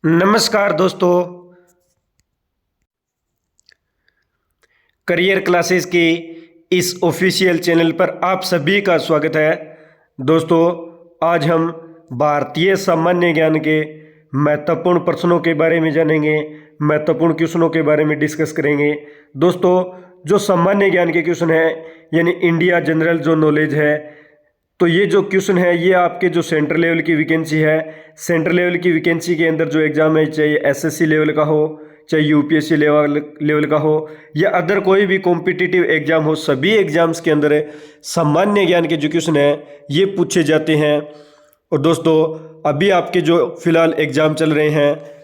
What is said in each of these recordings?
नमस्कार दोस्तों, career classes के इस ऑफिशियल चैनल पर आप सभी का स्वागत है। दोस्तों, आज हम भारतीय सामान्य ज्ञान के महत्वपूर्ण प्रश्नों के बारे में जानेंगे, महत्वपूर्ण क्वेश्चनों के बारे में डिस्कस करेंगे। दोस्तों, जो सामान्य ज्ञान के क्वेश्चन है यानी इंडिया जनरल जो नॉलेज है, तो ये जो क्वेश्चन है ये आपके जो सेंट्रल लेवल की वैकेंसी है, सेंट्रल लेवल की वैकेंसी के अंदर जो एग्ज़ाम है, चाहे एसएससी लेवल का हो, चाहे यूपीएससी लेवल का हो या अदर कोई भी कॉम्पिटिटिव एग्ज़ाम हो, सभी एग्ज़ाम्स के अंदर सामान्य ज्ञान के जो क्वेश्चन है ये पूछे जाते हैं। और दोस्तों, अभी आपके जो फिलहाल एग्ज़ाम चल रहे हैं,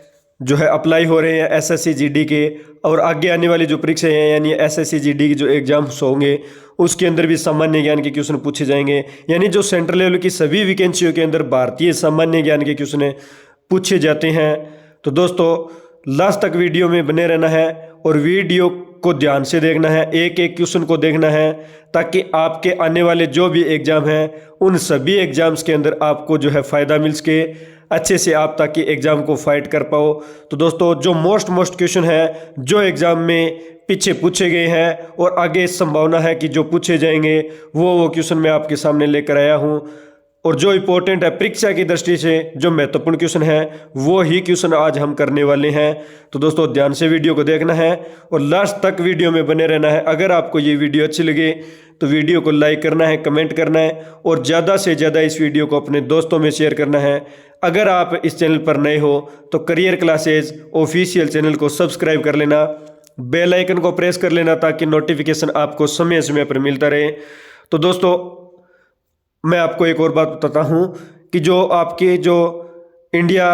जो है अप्लाई हो रहे हैं एसएससी जीडी के, और आगे आने वाली जो परीक्षाएं हैं यानी एसएससी जीडी के जो एग्जाम्स होंगे उसके अंदर भी सामान्य ज्ञान के क्वेश्चन पूछे जाएंगे। यानी जो सेंट्रल लेवल की सभी वैकेंसियों के अंदर भारतीय सामान्य ज्ञान के क्वेश्चन पूछे जाते हैं। तो दोस्तों, लास्ट तक वीडियो में बने रहना है और वीडियो को ध्यान से देखना है, एक एक क्वेश्चन को देखना है, ताकि आपके आने वाले जो भी एग्ज़ाम हैं उन सभी एग्ज़ाम्स के अंदर आपको जो है फ़ायदा मिल सके, अच्छे से आप ताकि एग्ज़ाम को फाइट कर पाओ। तो दोस्तों, जो मोस्ट क्वेश्चन है जो एग्ज़ाम में पीछे पूछे गए हैं और आगे संभावना है कि जो पूछे जाएंगे वो क्वेश्चन मैं आपके सामने लेकर आया हूँ। और जो इम्पोर्टेंट है परीक्षा की दृष्टि से, जो महत्वपूर्ण क्वेश्चन है वो ही क्वेश्चन आज हम करने वाले हैं। तो दोस्तों, ध्यान से वीडियो को देखना है और लास्ट तक वीडियो में बने रहना है। अगर आपको ये वीडियो अच्छी लगे तो वीडियो को लाइक करना है, कमेंट करना है और ज़्यादा से ज़्यादा इस वीडियो को अपने दोस्तों में शेयर करना है। अगर आप इस चैनल पर नए हो तो करियर क्लासेस ऑफिशियल चैनल को सब्सक्राइब कर लेना, बेल आइकन को प्रेस कर लेना ताकि नोटिफिकेशन आपको समय समय पर मिलता रहे। तो दोस्तों, मैं आपको एक और बात बताता हूँ कि जो आपके जो इंडिया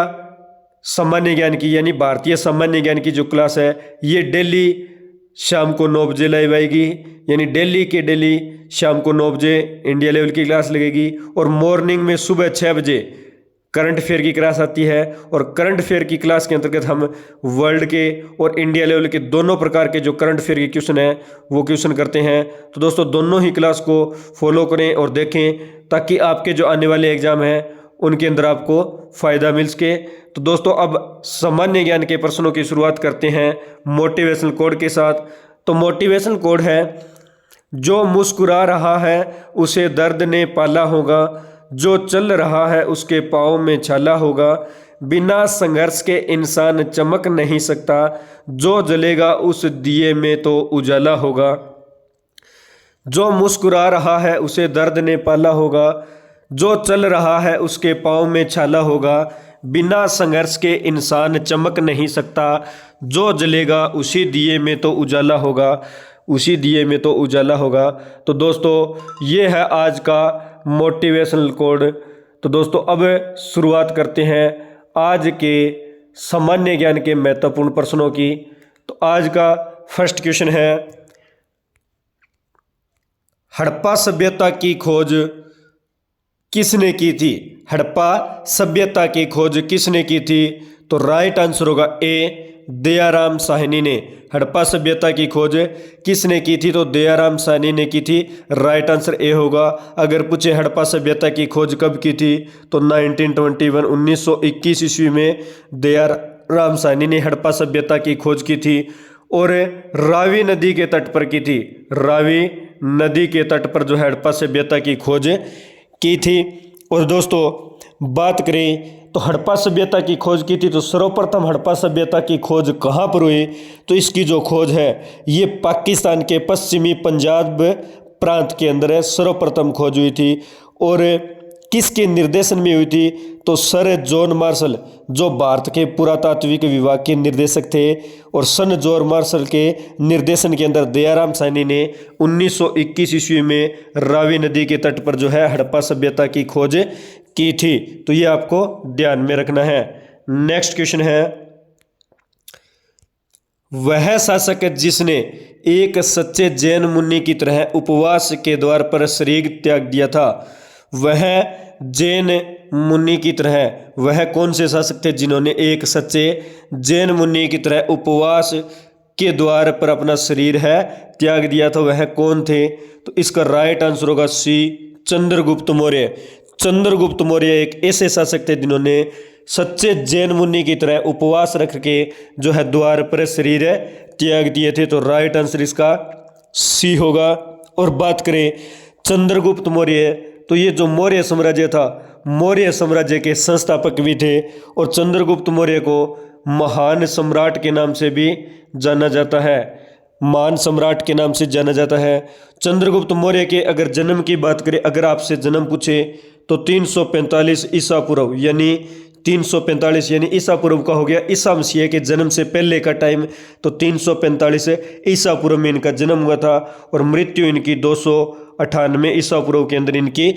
सामान्य ज्ञान की यानी भारतीय सामान्य ज्ञान की जो क्लास है ये डेली शाम को 9 बजे लाइव आएगी। यानी डेली शाम को 9 बजे इंडिया लेवल की क्लास लगेगी और मॉर्निंग में सुबह 6 बजे करंट अफेयर की क्लास आती है। और करंट अफेयर की क्लास के अंतर्गत हम वर्ल्ड के और इंडिया लेवल के दोनों प्रकार के जो करंट अफेयर के क्वेश्चन हैं वो क्वेश्चन करते हैं। तो दोस्तों, दोनों ही क्लास को फॉलो करें और देखें ताकि आपके जो आने वाले एग्जाम हैं उनके अंदर आपको फ़ायदा मिल सके। तो दोस्तों, अब सामान्य ज्ञान के प्रश्नों की शुरुआत करते हैं मोटिवेशनल कोड के साथ। तो मोटिवेशनल कोड है, जो मुस्कुरा रहा है उसे दर्द ने पाला होगा, जो चल रहा है उसके पाँव में छाला होगा, बिना संघर्ष के इंसान चमक नहीं सकता, जो जलेगा उस दिए में तो उजाला होगा। जो मुस्कुरा रहा है उसे दर्द ने पाला होगा, जो चल रहा है उसके पाँव में छाला होगा, बिना संघर्ष के इंसान चमक नहीं सकता, जो जलेगा उसी दिए में तो उजाला होगा, उसी दिए में तो उजाला होगा। तो दोस्तों, ये है आज का मोटिवेशनल कोड। तो दोस्तों, अब शुरुआत करते हैं आज के सामान्य ज्ञान के महत्वपूर्ण प्रश्नों की। तो आज का फर्स्ट क्वेश्चन है, हड़प्पा सभ्यता की खोज किसने की थी? हड़प्पा सभ्यता की खोज किसने की थी? तो राइट आंसर होगा ए, दयाराम साहनी ने। हड़प्पा सभ्यता की खोज किसने की थी? तो दयाराम साहनी ने की थी। राइट आंसर ए होगा। अगर पूछे हड़प्पा सभ्यता की खोज कब की थी तो 1921 1921 ईस्वी में दयाराम साहनी ने हड़प्पा सभ्यता की खोज की थी और रावी नदी के तट पर की थी। रावी नदी के तट पर जो हड़प्पा सभ्यता की खोज की थी। और दोस्तों, बात करें तो हड़प्पा सभ्यता की खोज की थी तो सर्वप्रथम हड़प्पा सभ्यता की खोज कहाँ पर हुई? तो इसकी जो खोज है ये पाकिस्तान के पश्चिमी पंजाब प्रांत के अंदर है, सर्वप्रथम खोज हुई थी। और किसके निर्देशन में हुई थी? तो सर जॉन मार्शल, जो भारत के पुरातात्विक विभाग के निर्देशक थे, और सन जॉन मार्शल के निर्देशन के अंदर दयाराम साहनी ने 1921 ईस्वी में रावी नदी के तट पर जो है हड़प्पा सभ्यता की खोज की थी। तो ये आपको ध्यान में रखना है। नेक्स्ट क्वेश्चन है, वह शासक जिसने एक सच्चे जैन मुनि की तरह उपवास के द्वार पर शरीर त्याग दिया था, वह जैन मुनि की तरह, वह कौन से शासक थे जिन्होंने एक सच्चे जैन मुनि की तरह उपवास के द्वार पर अपना शरीर है त्याग दिया था? वह कौन थे? तो इसका राइट आंसर होगा सी, चंद्रगुप्त मौर्य। चंद्रगुप्त मौर्य एक ऐसे शासक थे जिन्होंने सच्चे जैन मुनि की तरह उपवास रख के जो है द्वार पर शरीर त्याग दिए थे। तो राइट आंसर इसका सी होगा। और बात करें चंद्रगुप्त मौर्य, तो ये जो मौर्य साम्राज्य था, मौर्य साम्राज्य के संस्थापक भी थे और चंद्रगुप्त मौर्य को महान सम्राट के नाम से भी जाना जाता है, महान सम्राट के नाम से जाना जाता है। चंद्रगुप्त मौर्य के अगर जन्म की बात करें, अगर आपसे जन्म पूछे तो 345 ईसा पूर्व, यानी 345 यानी ईसा पूर्व का हो गया ईसा मसीह के जन्म से पहले का टाइम, तो 345 ईसा पूर्व में इनका जन्म हुआ था और मृत्यु इनकी 298 ईसा पूर्व के अंदर इनकी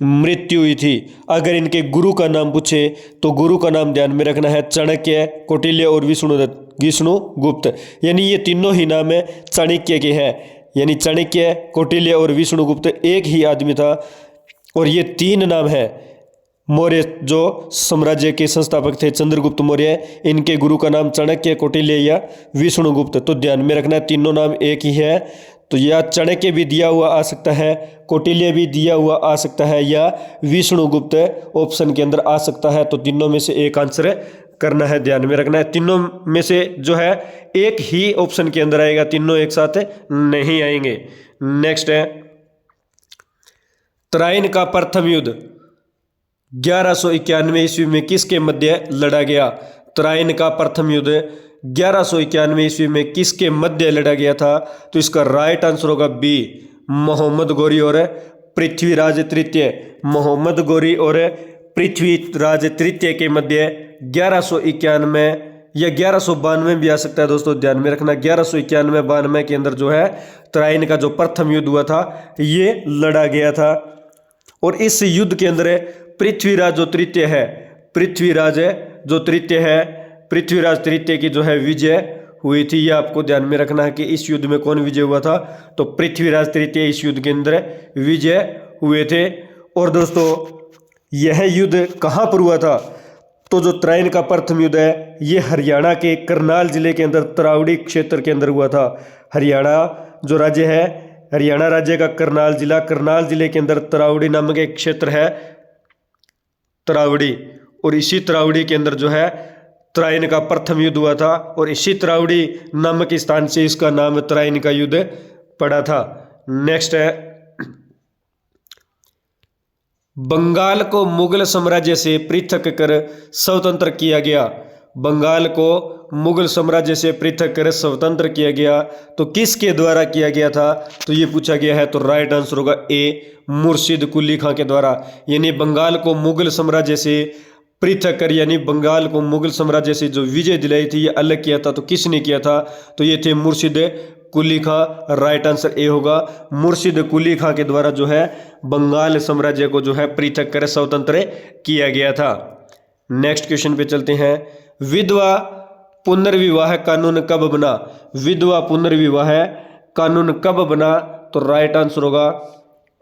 मृत्यु हुई थी। अगर इनके गुरु का नाम पूछे तो गुरु का नाम ध्यान में रखना है चाणक्य, कौटिल्य और विष्णुगुप्त, यानी ये तीनों ही नाम है चाणक्य के हैं, यानी चाणक्य, कौटिल्य और विष्णुगुप्त एक ही आदमी था और ये तीन नाम है मौर्य जो साम्राज्य के संस्थापक थे चंद्रगुप्त मौर्य, इनके गुरु का नाम चाणक्य, कौटिल्य या विष्णुगुप्त। तो ध्यान में रखना है तीनों नाम एक ही है। तो या चाणक्य भी दिया हुआ आ सकता है, कौटिल्य भी दिया हुआ आ सकता है या विष्णुगुप्त ऑप्शन के अंदर आ सकता है। तो तीनों में से एक आंसर करना है, ध्यान में रखना है। तीनों में से जो है एक ही ऑप्शन के अंदर आएगा, तीनों एक साथ नहीं आएंगे। नेक्स्ट है तराइन का प्रथम युद्ध 1191 ईस्वी में किसके मध्य लड़ा गया? तराइन का प्रथम युद्ध 1191 ईस्वी में किसके मध्य लड़ा गया था? तो इसका राइट आंसर होगा बी, मोहम्मद गौरी और पृथ्वीराज तृतीय। मोहम्मद गौरी और पृथ्वीराज तृतीय के मध्य 1191 या 1192 भी आ सकता है दोस्तों, ध्यान में रखना। 1191-92 के अंदर जो है तराइन का जो प्रथम युद्ध हुआ था ये लड़ा गया था। और इस युद्ध के अंदर पृथ्वीराज जो तृतीय है, पृथ्वीराज तृतीय की जो है विजय हुई थी। ये आपको ध्यान में रखना है कि इस युद्ध में कौन विजय हुआ था, तो पृथ्वीराज तृतीय इस युद्ध के अंदर विजय हुए थे। और दोस्तों यह युद्ध कहाँ पर हुआ था? तो जो तराइन का प्रथम युद्ध है ये हरियाणा के करनाल जिले के अंदर तरावड़ी क्षेत्र के अंदर हुआ था। हरियाणा जो राज्य है, हरियाणा राज्य का करनाल जिले के अंदर तरावड़ी नामक एक क्षेत्र है, तरावड़ी। और इसी तरावड़ी के अंदर जो है तराइन का प्रथम युद्ध हुआ था और इसी तरावड़ी नामक स्थान से इसका नाम तराइन का युद्ध पड़ा था। नेक्स्ट है बंगाल को मुगल साम्राज्य से पृथक कर स्वतंत्र किया गया। बंगाल को मुगल साम्राज्य से पृथक कर स्वतंत्र किया गया तो किसके द्वारा किया गया था? तो ये पूछा गया है। तो राइट आंसर होगा ए, मुर्शिद कुली खां के द्वारा। यानी बंगाल को मुगल साम्राज्य से पृथक कर, यानी बंगाल को मुगल साम्राज्य से जो विजय दिलाई थी ये अलग किया था। तो किसने किया था? तो ये थे मुर्शिद कुली खां। राइट आंसर ए होगा, मुर्शिद कुली खां के द्वारा जो है बंगाल साम्राज्य को जो है पृथक कर स्वतंत्र किया गया था। नेक्स्ट क्वेश्चन पे चलते हैं। विधवा पुनर्विवाह कानून कब बना? विधवा पुनर्विवाह कानून कब बना? तो राइट आंसर होगा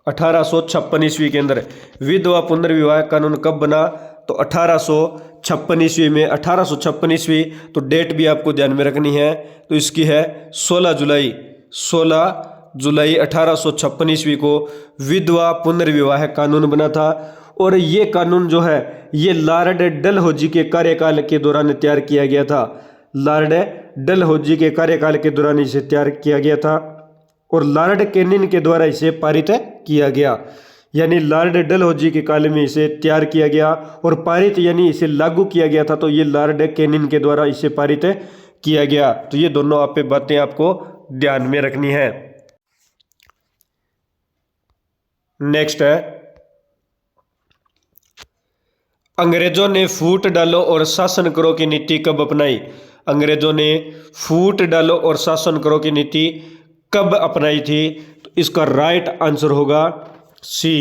1856 ईस्वी के अंदर। विधवा पुनर्विवाह कानून कब बना? तो 1856 ईस्वी में। 1856 ईस्वी तो डेट भी आपको ध्यान में रखनी है, तो इसकी है 16 जुलाई 1856 ईस्वी को विधवा पुनर्विवाह कानून बना था। और ये कानून जो है ये लॉर्ड डलहौजी के कार्यकाल के दौरान तैयार किया गया था। लॉर्ड डलहौजी के कार्यकाल के दौरान इसे तैयार किया गया था और लॉर्ड कैनिंग के द्वारा इसे पारित किया गया। यानी लॉर्ड डलहौजी के काल में इसे तैयार किया गया और पारित यानी इसे लागू किया गया था। तो ये लॉर्ड कैनिंग के द्वारा इसे पारित किया गया। तो ये दोनों आप पे बातें आपको ध्यान में रखनी है। नेक्स्ट है अंग्रेजों ने फूट डालो और शासन करो की नीति कब अपनाई? अंग्रेजों ने फूट डालो और शासन करो की नीति कब अपनाई थी? तो इसका राइट आंसर होगा सी,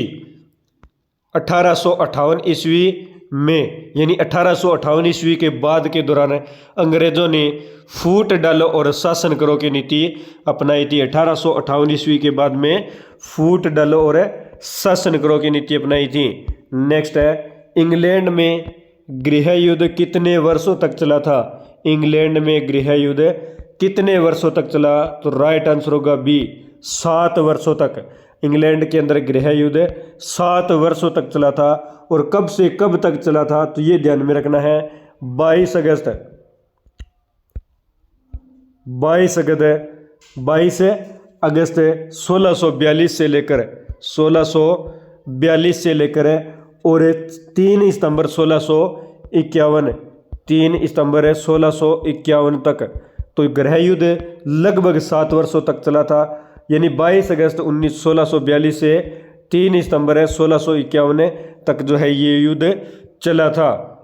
1858 ईस्वी में। यानी 1858 ईस्वी के बाद के दौरान अंग्रेजों ने फूट डालो और शासन करो की नीति अपनाई थी। 1858 ईस्वी के बाद में फूट डालो और शासन करो की नीति अपनाई थी। नेक्स्ट है इंग्लैंड में गृह युद्ध कितने वर्षों तक चला था? इंग्लैंड में गृह युद्ध कितने वर्षों तक चला? तो राइट आंसर होगा बी, 7 वर्षों तक। इंग्लैंड के अंदर गृह युद्ध 7 वर्षों तक चला था। और कब से कब तक चला था, तो ये ध्यान में रखना है 22 अगस्त 1642 से लेकर 1642 से लेकर और 3 सितंबर 1651 3 सितंबर 1651 तक। तो गृह युद्ध लगभग 7 वर्षों तक चला था, यानी 22 अगस्त 1642 से 3 सितंबर 1651 तक जो है ये युद्ध चला था।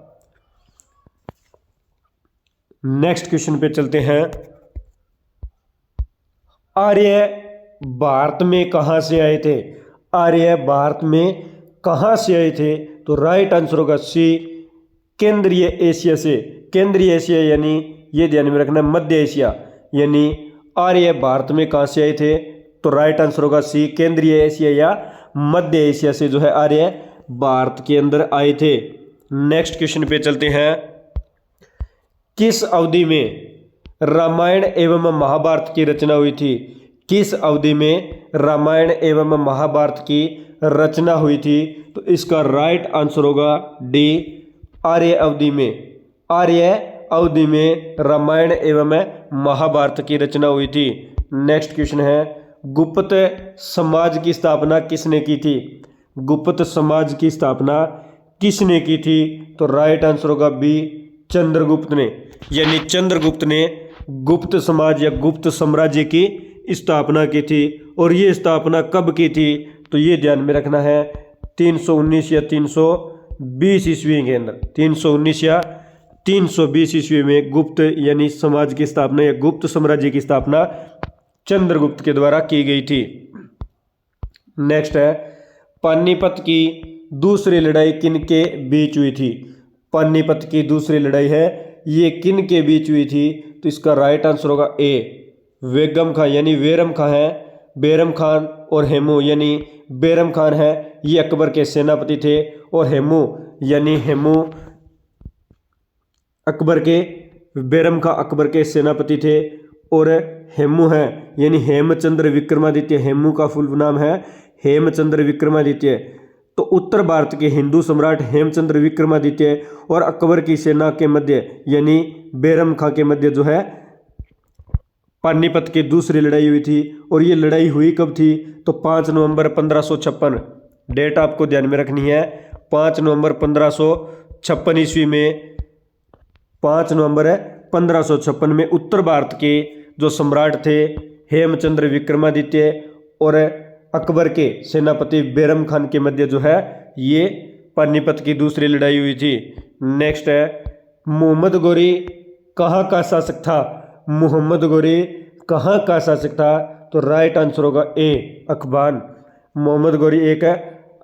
नेक्स्ट क्वेश्चन पे चलते हैं। आर्य भारत में कहां से आए थे? आर्य भारत में कहां से आए थे? तो राइट आंसर होगा सी, केंद्रीय एशिया से। केंद्रीय एशिया यानी ये ध्यान में रखना मध्य एशिया, यानी आर्य भारत में कहां से आए थे? तो राइट आंसर होगा सी, केंद्रीय एशिया या मध्य एशिया से जो है आर्य भारत के अंदर आए थे। नेक्स्ट क्वेश्चन पे चलते हैं। किस अवधि में रामायण एवं महाभारत की रचना हुई थी? किस अवधि में रामायण एवं महाभारत की रचना हुई थी? तो इसका राइट आंसर होगा डी, आर्य अवधि में। आर्य अवधि में रामायण एवं महाभारत की रचना हुई थी। नेक्स्ट क्वेश्चन है, गुप्त समाज की स्थापना किसने की थी? गुप्त समाज की स्थापना किसने की थी? तो राइट आंसर होगा बी, चंद्रगुप्त ने। यानी चंद्रगुप्त ने गुप्त समाज या गुप्त साम्राज्य की स्थापना की थी। और ये स्थापना कब की थी? तो ये ध्यान में रखना है 319 या 320 ईस्वी के अंदर। 319 या 320 ईस्वी में गुप्त यानी समाज की स्थापना या गुप्त साम्राज्य की स्थापना चंद्रगुप्त के द्वारा की गई थी। नेक्स्ट है, पानीपत की दूसरी लड़ाई किन के बीच हुई थी? पानीपत की दूसरी लड़ाई है ये किन के बीच हुई थी? तो इसका राइट आंसर होगा ए, बेगम खान यानी बैरम खान है। बैरम खान और हेमू यानी बैरम खान है ये अकबर के सेनापति थे, और हेमू यानी हेमू अकबर के, बैरम खान अकबर के सेनापति थे। और हेमू है यानी हेमचंद्र विक्रमादित्य। हेमू का फुल नाम है हेमचंद्र विक्रमादित्य। तो उत्तर भारत के हिंदू सम्राट हेमचंद्र विक्रमादित्य और अकबर की सेना के मध्य यानी बैरम खां के मध्य जो है पानीपत की दूसरी लड़ाई हुई थी। और ये लड़ाई हुई कब थी? तो 5 नवंबर 1556। डेट आपको ध्यान में रखनी है, 5 नवंबर 1556 ईस्वी में। 5 नवंबर 1556 में उत्तर भारत के जो सम्राट थे हेमचंद्र विक्रमादित्य और अकबर के सेनापति बैरम खान के मध्य जो है ये पानीपत की दूसरी लड़ाई हुई थी। नेक्स्ट है, मोहम्मद गोरी कहाँ का शासक था? मोहम्मद गोरी कहाँ का शासक था? तो राइट आंसर होगा ए, अफगान। मोहम्मद गोरी एक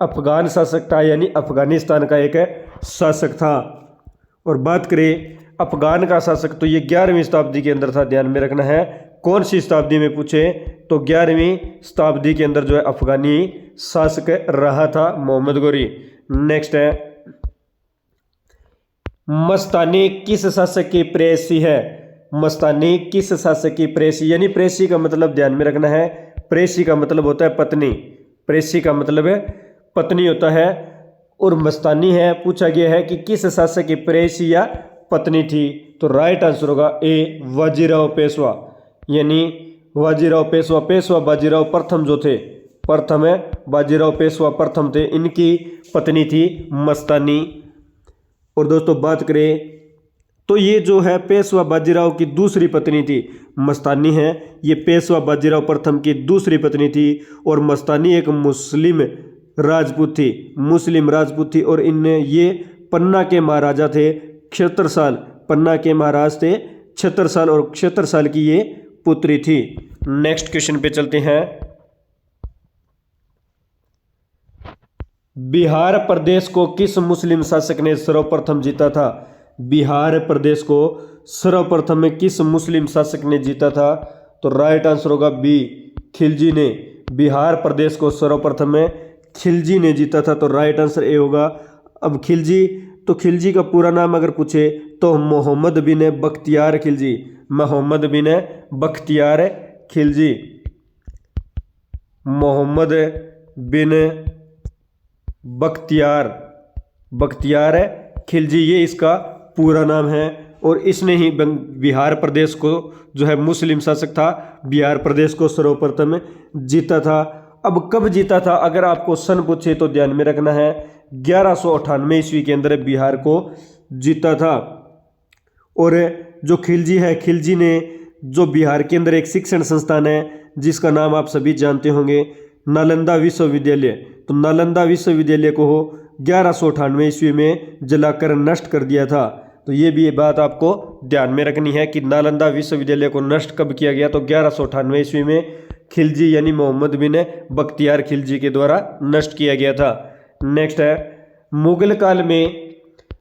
अफगान शासक था, यानी अफगानिस्तान का एक शासक था। और बात करें अफगान का शासक, तो ये 11वीं शताब्दी के अंदर था। ध्यान में रखना है कौन सी शताब्दी में पूछे तो 11वीं शताब्दी के अंदर जो है अफगानी शासक रहा था मोहम्मद गोरी। नेक्स्ट है, मस्तानी किस शासक की प्रेयसी है? मस्तानी किस शासक की प्रेयसी, यानी प्रेयसी का मतलब ध्यान में रखना है, प्रेयसी का मतलब होता है पत्नी। प्रेयसी का मतलब पत्नी होता है। और मस्तानी है पूछा गया है कि किस शासक की प्रेयसी या पत्नी थी? तो राइट आंसर होगा ए, बाजीराव पेशवा। यानी बाजीराव पेशवा, पेशवा बाजीराव प्रथम जो थे, प्रथम है बाजीराव पेशवा प्रथम थे, इनकी पत्नी थी मस्तानी। और दोस्तों बात करें तो ये जो है पेशवा बाजीराव की दूसरी पत्नी थी, मस्तानी है ये पेशवा बाजीराव प्रथम की दूसरी पत्नी थी। और मस्तानी एक मुस्लिम राजपूत थी, मुस्लिम राजपूत थी। और इनने ये पन्ना के महाराजा थे, क्षत्रसाल, पन्ना के महाराज थे क्षत्रसाल, और क्षत्रसाल की ये पुत्री थी। नेक्स्ट क्वेश्चन पे चलते हैं। बिहार प्रदेश को किस मुस्लिम शासक ने सर्वप्रथम जीता था? बिहार प्रदेश को सर्वप्रथम में किस मुस्लिम शासक ने जीता था? तो राइट आंसर होगा बी, खिलजी ने। बिहार प्रदेश को सर्वप्रथम में खिलजी ने जीता था, तो राइट आंसर ए होगा। अब खिलजी, तो खिलजी का पूरा नाम अगर पूछे तो मोहम्मद बिन बख्तियार खिलजी, मोहम्मद बिन बख्तियार खिलजी। मोहम्मद बिन बख्तियार खिलजी, ये इसका पूरा नाम है। और इसने ही बिहार प्रदेश को, जो है मुस्लिम शासक था, बिहार प्रदेश को सर्वप्रथम जीता था। अब कब जीता था, अगर आपको सन पूछे तो ध्यान में रखना है 1198 ईस्वी के अंदर बिहार को जीता था। और जो खिलजी है, खिलजी ने जो बिहार के अंदर एक शिक्षण संस्थान है जिसका नाम आप सभी जानते होंगे, नालंदा विश्वविद्यालय, तो नालंदा विश्वविद्यालय को 1198 ईस्वी में जलाकर नष्ट कर दिया था। तो ये भी बात आपको ध्यान में रखनी है कि नालंदा विश्वविद्यालय को नष्ट कब किया गया, तो 1198 ईस्वी में खिलजी यानी मोहम्मद बिन बख्तियार खिलजी के द्वारा नष्ट किया गया था। नेक्स्ट है, मुगल काल में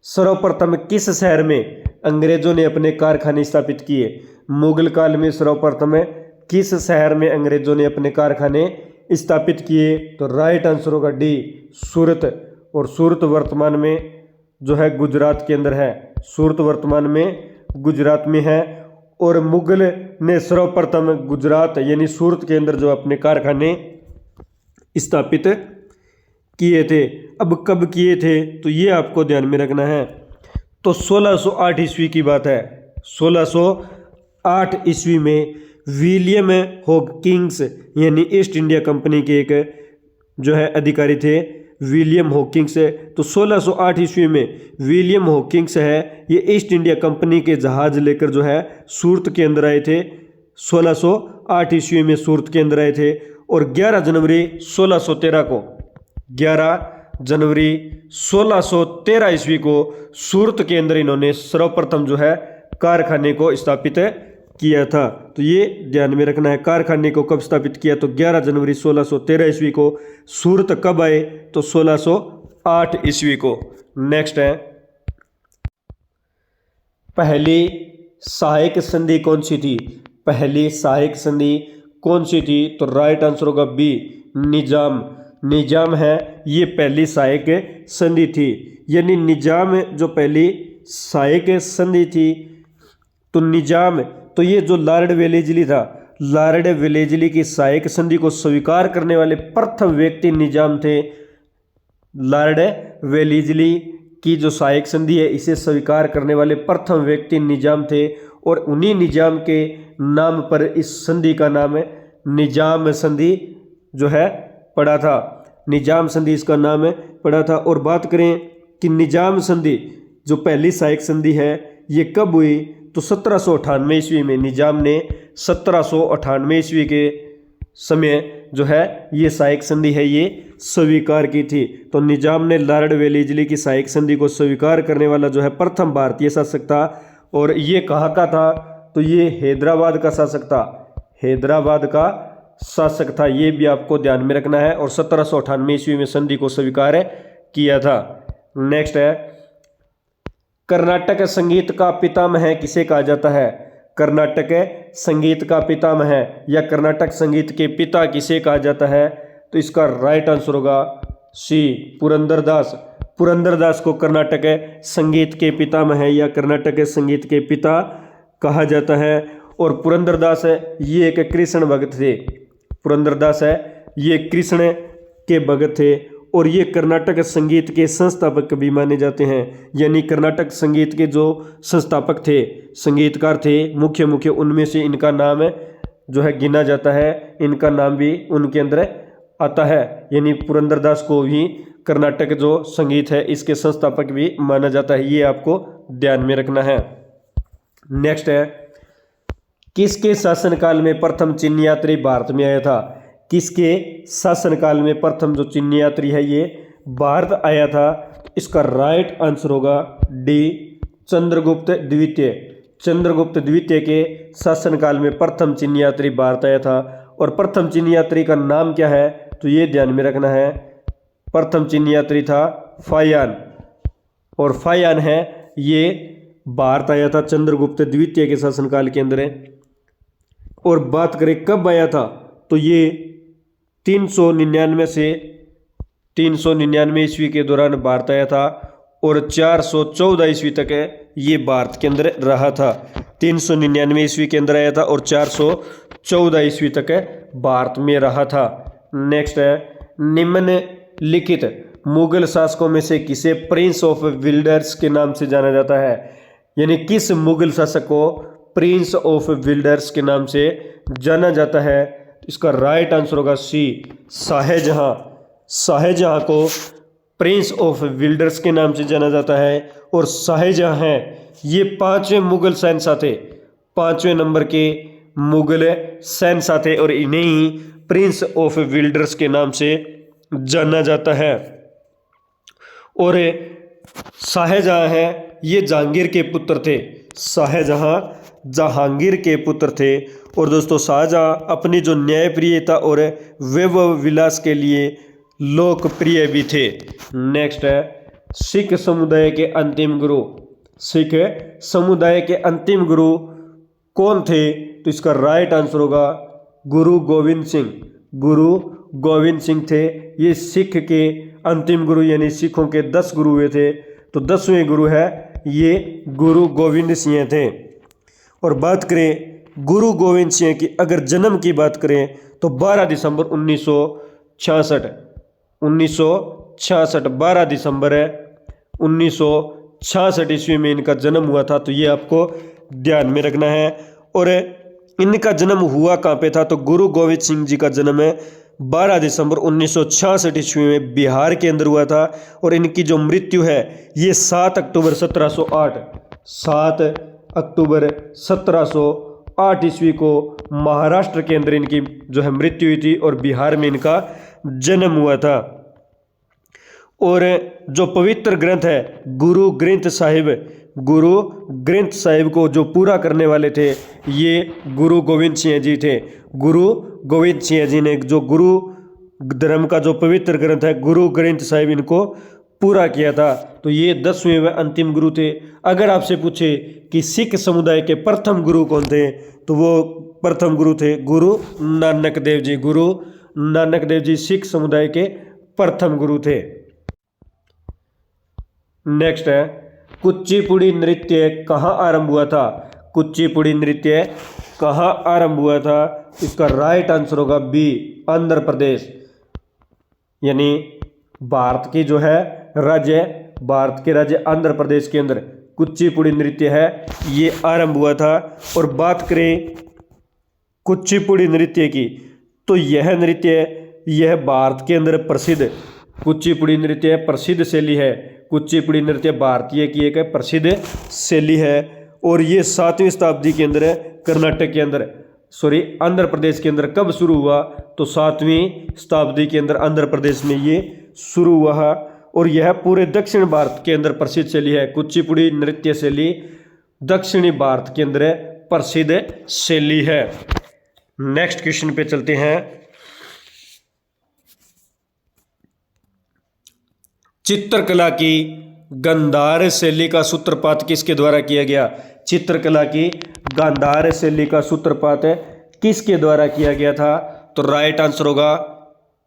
सर्वप्रथम किस शहर में अंग्रेजों ने अपने कारखाने स्थापित किए? मुगल काल में सर्वप्रथम किस शहर में अंग्रेजों ने अपने कारखाने स्थापित किए? तो राइट आंसर होगा डी, सूरत। और सूरत वर्तमान में जो है गुजरात के अंदर है, सूरत वर्तमान में गुजरात में है। और मुगल ने सर्वप्रथम गुजरात यानी सूरत के अंदर जो अपने कारखाने स्थापित किए थे। अब कब किए थे, तो ये आपको ध्यान में रखना है। तो 1608 ईस्वी की बात है। 1608 ईस्वी में विलियम हॉकिंस यानी ईस्ट इंडिया कंपनी के एक जो है अधिकारी थे, विलियम हॉकिंस। तो 1608 ईस्वी में विलियम हॉकिंस है, ये ईस्ट इंडिया कंपनी के जहाज लेकर जो है सूरत के अंदर आए थे। 1608 ईस्वी में सूरत के अंदर आए थे। और 11 जनवरी 1613 को, 11 जनवरी 1613 ईस्वी को सूरत के अंदर इन्होंने सर्वप्रथम जो है कारखाने को स्थापित किया था। तो ये ध्यान में रखना है, कारखाने को कब स्थापित किया, तो 11 जनवरी 1613 ईस्वी को। सूरत कब आए, तो 1608 ईस्वी को। नेक्स्ट है, पहली सहायक संधि कौन सी थी? पहली सहायक संधि कौन सी थी, तो राइट आंसर होगा बी, निजाम है, ये पहली सहायक संधि थी। यानी निजाम जो पहली सहायक संधि थी, तो निजाम, तो ये जो लॉर्ड वेलेस्ली था, लॉर्ड वेलेस्ली की सहायक संधि को स्वीकार करने वाले प्रथम व्यक्ति निजाम थे। लॉर्ड वेलेस्ली की जो सहायक संधि है इसे स्वीकार करने वाले प्रथम व्यक्ति निजाम थे। और उन्हीं निजाम के नाम पर इस संधि का नाम है निजाम संधि जो है पड़ा था, निजाम संधि इसका नाम है पड़ा था। और बात करें कि निजाम संधि जो पहली सहायक संधि है ये कब हुई, तो 1798 ईस्वी में निजाम ने 1798 ईस्वी के समय जो है ये सहायक संधि है ये स्वीकार की थी। तो निजाम ने लॉर्ड वेलेस्ली की सहायक संधि को स्वीकार करने वाला जो है प्रथम भारतीय शासक था। और ये कहाँ का था, तो ये हैदराबाद का शासक था, हैदराबाद का शासक था, ये भी आपको ध्यान में रखना है। और 1798 ईस्वी में संधि को स्वीकार किया था। नेक्स्ट है, कर्नाटक संगीत का पितामह किसे कहा जाता है? कर्नाटक संगीत का पितामह या कर्नाटक संगीत के पिता किसे कहा जाता है, तो इसका राइट आंसर होगा सी, पुरंदरदास। पुरंदरदास को कर्नाटक संगीत के पितामह या कर्नाटक संगीत के पिता कहा जाता है। और पुरंदरदास ये एक कृष्ण भक्त थे, पुरंदरदास है ये कृष्ण के भक्त थे। और ये कर्नाटक संगीत के संस्थापक भी माने जाते हैं। यानी कर्नाटक संगीत के जो संस्थापक थे, संगीतकार थे मुख्य उनमें से इनका नाम जो है गिना जाता है, इनका नाम भी उनके अंदर आता है। यानी पुरंदरदास को भी कर्नाटक जो संगीत है इसके संस्थापक भी माना जाता है, ये आपको ध्यान में रखना है। नेक्स्ट है, किसके शासनकाल में प्रथम चीनी यात्री भारत में आया था? किसके शासनकाल में प्रथम जो चीनी यात्री है ये भारत आया था? इसका राइट आंसर होगा डी, चंद्रगुप्त द्वितीय। चंद्रगुप्त द्वितीय के शासनकाल में प्रथम चीनी यात्री भारत आया था। और प्रथम चीनी यात्री का नाम क्या है, तो ये ध्यान में रखना है, प्रथम चीनी यात्री था फायान। और फायान है ये भारत आया था चंद्रगुप्त द्वितीय के शासनकाल के अंदर। और बात करें कब आया था, तो ये 399 से 399 ईस्वी के दौरान भारत आया था। और 414 ईस्वी तक ये भारत के अंदर रहा था। 399 ईस्वी के अंदर आया था और 414 ईस्वी तक भारत में रहा था। नेक्स्ट है, निम्नलिखित मुगल शासकों में से किसे प्रिंस ऑफ विल्डर्स के नाम से जाना जाता है? यानी किस मुगल शासक को प्रिंस ऑफ विल्डर्स के नाम से जाना जाता है? इसका राइट आंसर होगा सी, शाहजहां। शाहजहां को प्रिंस ऑफ विल्डर्स के नाम से जाना जाता है। और शाहजहां हैं ये पांचवें मुगल शहंशाह थे, पांचवें नंबर के मुगल शहंशाह थे और इन्हें ही प्रिंस ऑफ विल्डर्स के नाम से जाना जाता है। और शाहजहां हैं ये जहांगीर के पुत्र थे, शाहजहां जहांगीर के पुत्र थे। और दोस्तों शाहजहां अपनी जो न्यायप्रियता और वैभव विलास के लिए लोकप्रिय भी थे। नेक्स्ट है, सिख समुदाय के अंतिम गुरु। सिख समुदाय के अंतिम गुरु कौन थे? तो इसका राइट आंसर होगा गुरु गोविंद सिंह। गुरु गोविंद सिंह थे ये सिख के अंतिम गुरु, यानी सिखों के 10 गुरु हुए थे, तो 10वें गुरु है ये गुरु गोविंद सिंह थे। और बात करें गुरु गोविंद सिंह की, अगर जन्म की बात करें तो 12 दिसंबर 1966, 12 दिसंबर 1966 ईस्वी में इनका जन्म हुआ था, तो ये आपको ध्यान में रखना है। और इनका जन्म हुआ कहाँ पे था? तो गुरु गोविंद सिंह जी का जन्म 12 दिसंबर 1966 ईस्वी में बिहार के अंदर हुआ था। और इनकी जो मृत्यु है ये 7 अक्टूबर 1708, 7 अक्टूबर 1708 ईस्वी को महाराष्ट्र के अंदर इनकी जो है मृत्यु हुई थी और बिहार में इनका जन्म हुआ था। और जो पवित्र ग्रंथ है गुरु ग्रंथ साहिब, गुरु ग्रंथ साहिब को जो पूरा करने वाले थे ये गुरु गोविंद सिंह जी थे। गुरु गोविंद सिंह जी ने जो गुरु धर्म का जो पवित्र ग्रंथ है गुरु ग्रंथ साहिब इनको पूरा किया था, तो ये 10वें व अंतिम गुरु थे। अगर आपसे पूछे कि सिख समुदाय के प्रथम गुरु कौन थे, तो वो प्रथम गुरु थे गुरु नानक देव जी। गुरु नानक देव जी सिख समुदाय के प्रथम गुरु थे। नेक्स्ट है, कुचिपुड़ी नृत्य कहाँ आरंभ हुआ था? कुचिपुड़ी नृत्य कहाँ आरंभ हुआ था? इसका राइट आंसर होगा बी, आंध्र प्रदेश। यानी भारत की जो है राज्य, भारत के राज्य आंध्र प्रदेश के अंदर कुचिपुड़ी नृत्य है ये आरंभ हुआ था। और बात करें कुचिपुड़ी नृत्य की, तो यह नृत्य यह भारत के अंदर प्रसिद्ध, कुचिपुड़ी नृत्य प्रसिद्ध शैली है। कुचिपुड़ी नृत्य भारतीय की एक प्रसिद्ध शैली है और ये 7वीं शताब्दी के अंदर कर्नाटक के अंदर आंध्र प्रदेश के अंदर कब शुरू हुआ? तो 7वीं शताब्दी के अंदर आंध्र प्रदेश में ये शुरू हुआ और यह पूरे दक्षिण भारत के अंदर प्रसिद्ध शैली है। कुचिपुड़ी नृत्य शैली दक्षिणी भारत के अंदर प्रसिद्ध शैली है। नेक्स्ट क्वेश्चन पे चलते हैं। चित्रकला की गांधार शैली का सूत्रपात किसके द्वारा किया गया? चित्रकला की गांधार शैली का सूत्रपात किसके द्वारा किया गया था? तो राइट आंसर होगा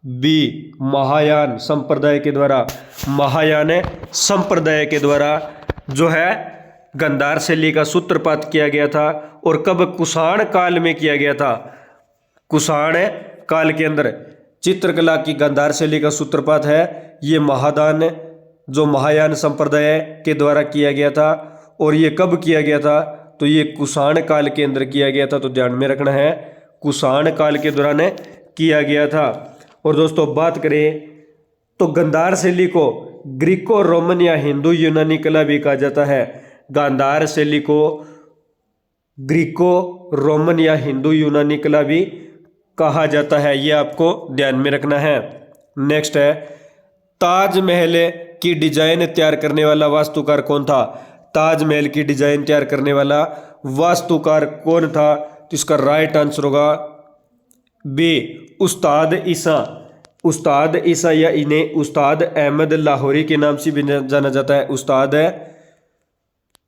बी, महायान संप्रदाय के द्वारा। महायान संप्रदाय के द्वारा जो है गांधार शैली का सूत्रपात किया गया था। और कब? कुषाण काल में किया गया था। कुषाण काल के अंदर चित्रकला की गांधार शैली का सूत्रपात है ये महायान संप्रदाय के द्वारा किया गया था। और ये कब किया गया था? तो ये कुषाण काल के अंदर किया गया था, तो ध्यान में रखना है कुषाण काल के दौरान किया गया था। और दोस्तों बात करें तो गांधार शैली को ग्रीको रोमन या हिंदू यूनानी कला भी कहा जाता है। गांधार शैली को ग्रीको रोमन या हिंदू यूनानी कला भी कहा जाता है, ये आपको ध्यान में रखना है। नेक्स्ट है, ताजमहल की डिजाइन तैयार करने वाला वास्तुकार कौन था? ताजमहल की डिजाइन तैयार करने वाला वास्तुकार कौन था? तो इसका राइट आंसर होगा बी, उस्ताद ईसा। उस्ताद ईसा या इन्हें उस्ताद अहमद लाहौरी के नाम से भी जाना जाता है।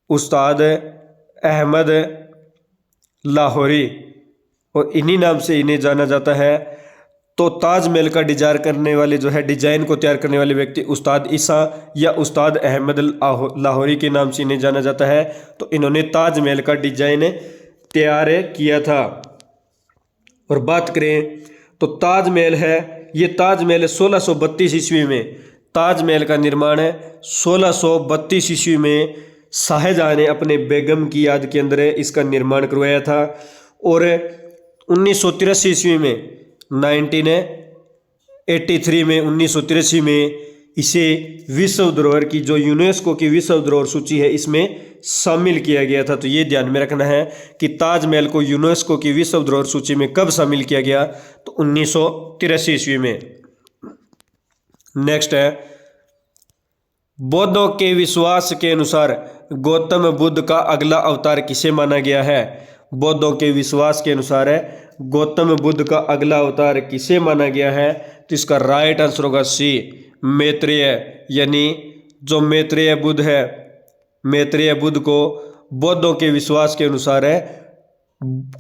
उस्ताद अहमद लाहौरी, और इन्हीं नाम से इन्हें जाना जाता है। तो ताजमहल का डिजाइन को तैयार करने वाले व्यक्ति उस्ताद ईसा या उस्ताद अहमद लाहौरी के नाम से इन्हें जाना जाता है। तो इन्होंने ताजमहल का डिजाइन तैयार किया था। और बात करें तो ताजमहल है ये ताजमहल 1632 ईस्वी में, ताजमहल का निर्माण 1632 ईस्वी में शाहजहां ने अपने बेगम की याद के अंदर इसका निर्माण करवाया था। और 1983 ईस्वी में 1983 में 1983 में इसे विश्व धरोहर की, जो यूनेस्को की विश्व धरोहर सूची है, इसमें शामिल किया गया था। तो ये ध्यान में रखना है कि ताजमहल को यूनेस्को की विश्व धरोहर सूची में कब शामिल किया गया, तो 1983 ईस्वी में। नेक्स्ट है, बौद्धों के विश्वास के अनुसार गौतम बुद्ध का अगला अवतार किसे माना गया है। बौद्धों के विश्वास के अनुसार गौतम बुद्ध का अगला अवतार किसे माना गया है, तो इसका राइट आंसर होगा सी, मैत्रेय। यानी जो मैत्रेय बुद्ध है, मैत्रेय बुद्ध को बौद्धों के विश्वास के अनुसार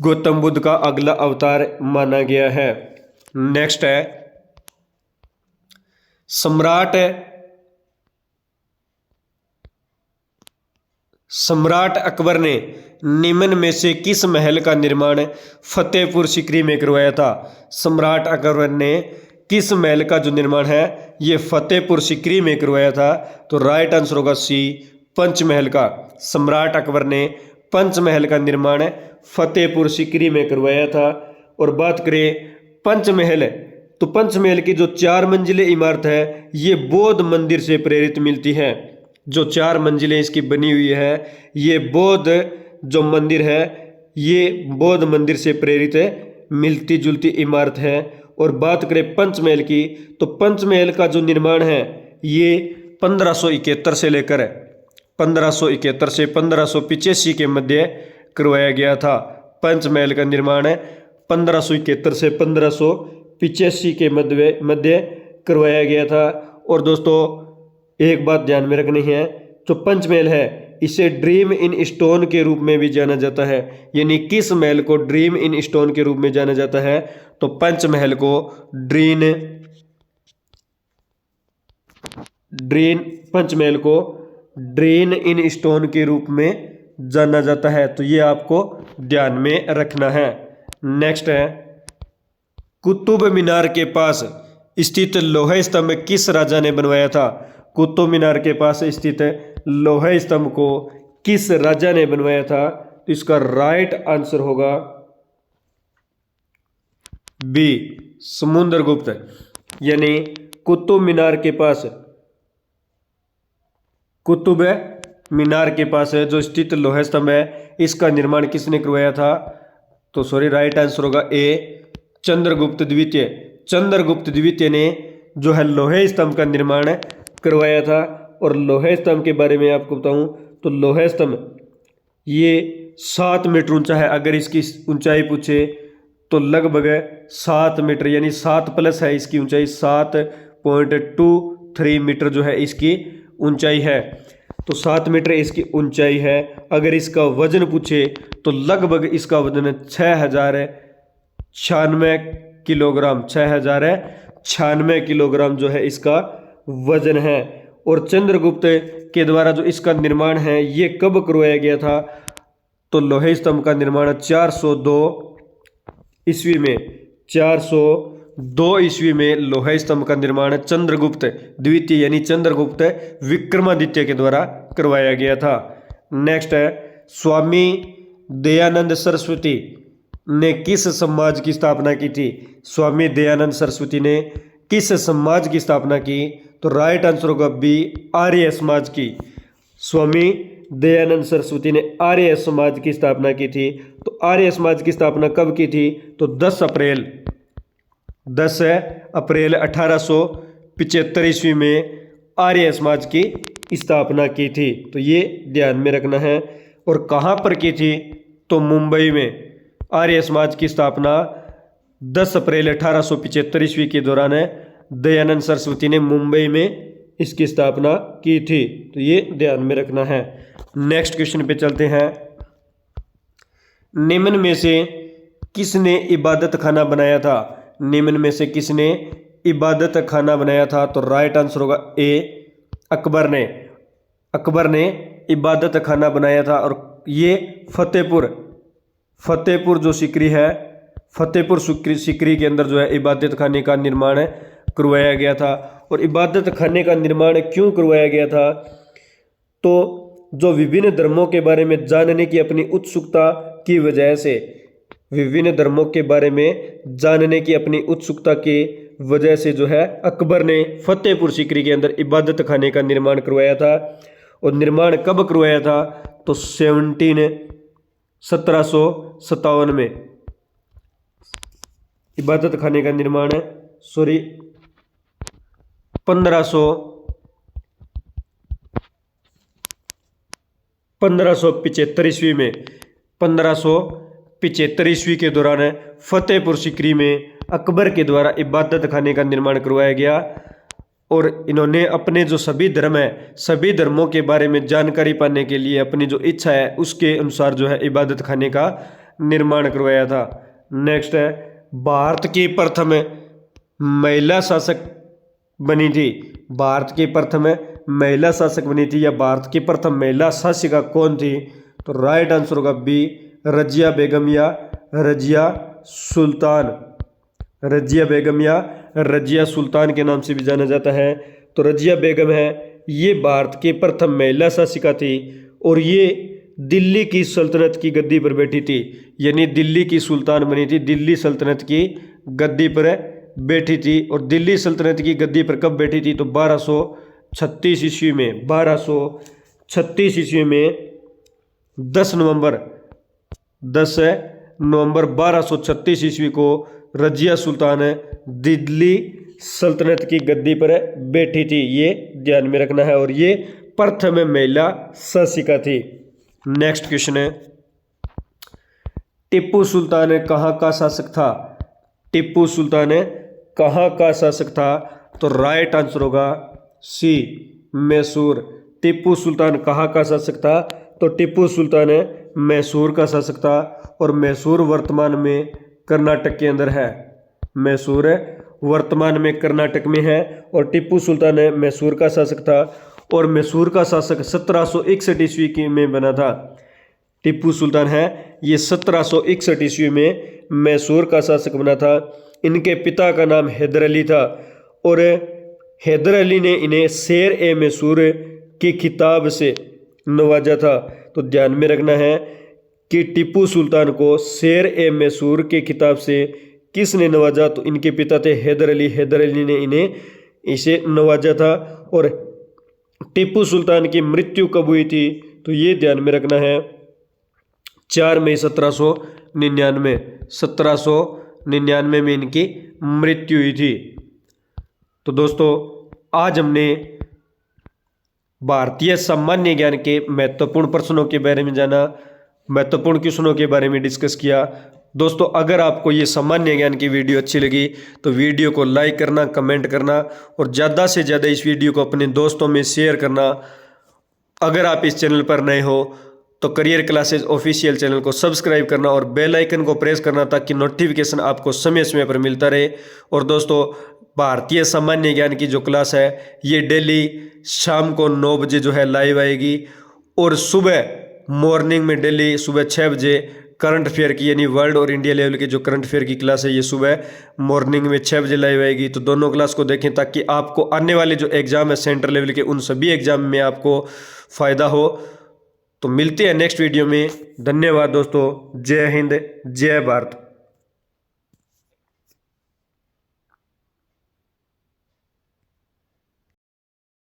गौतम बुद्ध का अगला अवतार माना गया है। नेक्स्ट है, सम्राट अकबर ने निम्न में से किस महल का निर्माण फतेहपुर सीकरी में करवाया था। सम्राट अकबर ने किस महल का जो निर्माण है ये फतेहपुर सीकरी में करवाया था, तो राइट आंसर होगा सी, पंचमहल का। सम्राट अकबर ने पंचमहल का निर्माण फतेहपुर सीकरी में करवाया था। और बात करें पंचमहल, तो पंचमहल की जो 4 मंजिले इमारत है ये बौद्ध मंदिर से प्रेरित मिलती है। जो 4 मंजिलें इसकी बनी हुई है ये बौद्ध जो मंदिर है ये बौद्ध मंदिर से प्रेरित मिलती जुलती इमारत है। और बात करें पंचमहल की, तो पंचमहल का जो निर्माण है ये 1571 से लेकर 1571 से 1585 के मध्य करवाया गया था। पंचमहल का निर्माण 1571 से 1585 के मध्य करवाया गया था। और दोस्तों एक बात ध्यान में रखनी है, जो पंचमहल है इसे ड्रीम इन स्टोन के रूप में भी जाना जाता है। यानी किस महल को ड्रीम इन स्टोन के रूप में जाना जाता है, तो पंचमहल को पंचमहल को ड्रीम इन स्टोन के रूप में जाना जाता है। तो ये आपको ध्यान में रखना है। नेक्स्ट है, कुतुब मीनार के पास स्थित लोहे स्तंभ किस राजा ने बनवाया था। कुतुब मीनार के पास स्थित लोहे स्तंभ को किस राजा ने बनवाया था, तो इसका राइट आंसर होगा बी, समुद्रगुप्त। यानी कुतुब मीनार के पास है जो स्थित लोहे स्तंभ है इसका निर्माण किसने करवाया था, तो सॉरी राइट आंसर होगा ए, चंद्रगुप्त द्वितीय। चंद्रगुप्त द्वितीय ने जो है लोहे स्तंभ का निर्माण करवाया था। और लोहे स्तंभ के बारे में आपको बताऊं तो लोहे स्तंभ ये 7 मीटर ऊंचा है। अगर इसकी ऊंचाई पूछे तो लगभग 7 मीटर, यानी 7 प्लस है इसकी ऊंचाई, 7.23 मीटर जो है इसकी ऊंचाई है। तो 7 मीटर इसकी ऊंचाई है। अगर इसका वजन पूछे तो लगभग इसका वजन 6096 किलोग्राम, 6096 किलोग्राम जो है इसका वजन है। और चंद्रगुप्त के द्वारा जो इसका निर्माण है ये कब करवाया गया था, तो लोहे स्तंभ का निर्माण 402 ईस्वी में, 402 ईस्वी में लोहे स्तंभ का निर्माण चंद्रगुप्त द्वितीय यानी चंद्रगुप्त विक्रमादित्य के द्वारा करवाया गया था। नेक्स्ट है, स्वामी दयानंद सरस्वती ने किस समाज की स्थापना की थी। स्वामी दयानंद सरस्वती ने किस समाज की स्थापना की, तो राइट आंसर होगा बी, आर्य समाज की। स्वामी दयानंद सरस्वती ने आर्य समाज की स्थापना की थी। तो आर्य समाज की स्थापना कब की थी, तो 10 अप्रैल 1875 ईस्वी में आर्य समाज की स्थापना की थी। तो ये ध्यान में रखना है। और कहाँ पर की थी, तो मुंबई में आर्य समाज की स्थापना 10 अप्रैल 1875 ईस्वी के दौरान दयानंद सरस्वती ने मुंबई में इसकी स्थापना की थी। तो ये ध्यान में रखना है। नेक्स्ट क्वेश्चन पे चलते हैं। निम्न में से किसने इबादत खाना बनाया था। निम्न में से किसने इबादत खाना बनाया था, तो राइट आंसर होगा ए, अकबर ने। अकबर ने इबादत खाना बनाया था। और ये फतेहपुर जो सीकरी है, फतेहपुर सीकरी के अंदर जो है इबादत खाने का निर्माण करवाया गया था। और इबादत खाने का निर्माण क्यों करवाया गया था? तो जो विभिन्न धर्मों के बारे में जानने की अपनी उत्सुकता की वजह से, विभिन्न धर्मों के बारे में जानने की अपनी उत्सुकता की वजह से जो है अकबर ने फतेहपुर सीकरी के अंदर इबादत खाने का निर्माण करवाया था। और निर्माण कब करवाया था? तो 1757 में इबादत खाने का निर्माण 1575 ईस्वी में 1575 ईस्वी के दौरान फतेहपुर सीकरी में अकबर के द्वारा इबादत खाने का निर्माण करवाया गया। और इन्होंने अपने जो सभी धर्म है, सभी धर्मों के बारे में जानकारी पाने के लिए अपनी जो इच्छा है उसके अनुसार जो है इबादत खाने का निर्माण करवाया था। नेक्स्ट है, भारत की प्रथम महिला शासक बनी थी। भारत की प्रथम महिला शासक बनी थी या भारत की प्रथम महिला शासिका कौन थी? तो राइट आंसर होगा बी, रजिया बेगम या रजिया सुल्तान। रजिया बेगम या रजिया सुल्तान के नाम से भी जाना जाता है। तो रजिया बेगम है, ये भारत की प्रथम महिला शासिका थी और ये दिल्ली की सल्तनत की गद्दी पर बैठी थी, यानी दिल्ली की सुल्तान बनी थी, दिल्ली सल्तनत की गद्दी पर बैठी थी। और दिल्ली सल्तनत की गद्दी पर कब बैठी थी? तो 1236 ईस्वी में, 1236 ईस्वी में 10 नवंबर 1236 ईस्वी को रजिया सुल्तान दिल्ली सल्तनत की गद्दी पर बैठी थी, ये ध्यान में रखना है। और ये प्रथम महिला शासिका थी। नेक्स्ट क्वेश्चन है, टीपू सुल्तान कहाँ का शासक था? टीपू सुल्तान कहाँ का शासक था? तो राइट आंसर होगा सी, मैसूर। टीपू सुल्तान कहाँ का शासक था? तो टीपू सुल्तान मैसूर का शासक था। और मैसूर वर्तमान में कर्नाटक के अंदर है। मैसूर वर्तमान में कर्नाटक में है और टीपू सुल्तान मैसूर का शासक था। और मैसूर का शासक 1761 ईस्वी की में बना था। टीपू सुल्तान है, ये 1761 ईस्वी में मैसूर का शासक बना था। इनके पिता का नाम हैदर अली था और हैदर अली ने इन्हें शेर ए मैसूर की खिताब से नवाजा था। तो ध्यान में रखना है कि टीपू सुल्तान को शेर ए मैसूर के खिताब से किसने नवाजा? तो इनके पिता थे हैदर अली। हैदर अली ने इन्हें इसे नवाजा था। और टीपू सुल्तान की मृत्यु कब हुई थी? तो ये ध्यान में रखना है 4 मई 1799। 1799 में इनकी मृत्यु हुई थी। तो दोस्तों आज हमने भारतीय सामान्य ज्ञान के महत्वपूर्ण प्रश्नों के बारे में जाना, महत्वपूर्ण क्वेश्चनों के बारे में डिस्कस किया। दोस्तों अगर आपको ये सामान्य ज्ञान की वीडियो अच्छी लगी तो वीडियो को लाइक करना, कमेंट करना और ज़्यादा से ज़्यादा इस वीडियो को अपने दोस्तों में शेयर करना। अगर आप इस चैनल पर नए हो तो करियर क्लासेज ऑफिशियल चैनल को सब्सक्राइब करना और बेल आइकन को प्रेस करना ताकि नोटिफिकेशन आपको समय समय पर मिलता रहे। और दोस्तों भारतीय सामान्य ज्ञान की जो क्लास है ये डेली शाम को 9 बजे जो है लाइव आएगी। और सुबह मॉर्निंग में डेली सुबह 6 बजे करंट अफेयर की, यानी वर्ल्ड और इंडिया लेवल की जो करंट अफेयर की क्लास है ये सुबह मॉर्निंग में 6 बजे लाइव आएगी। तो दोनों क्लास को देखें ताकि आपको आने वाले जो एग्ज़ाम है सेंट्रल लेवल के उन सभी एग्ज़ाम में आपको फ़ायदा हो। तो मिलते हैं नेक्स्ट वीडियो में। धन्यवाद दोस्तों। जय हिंद, जय भारत।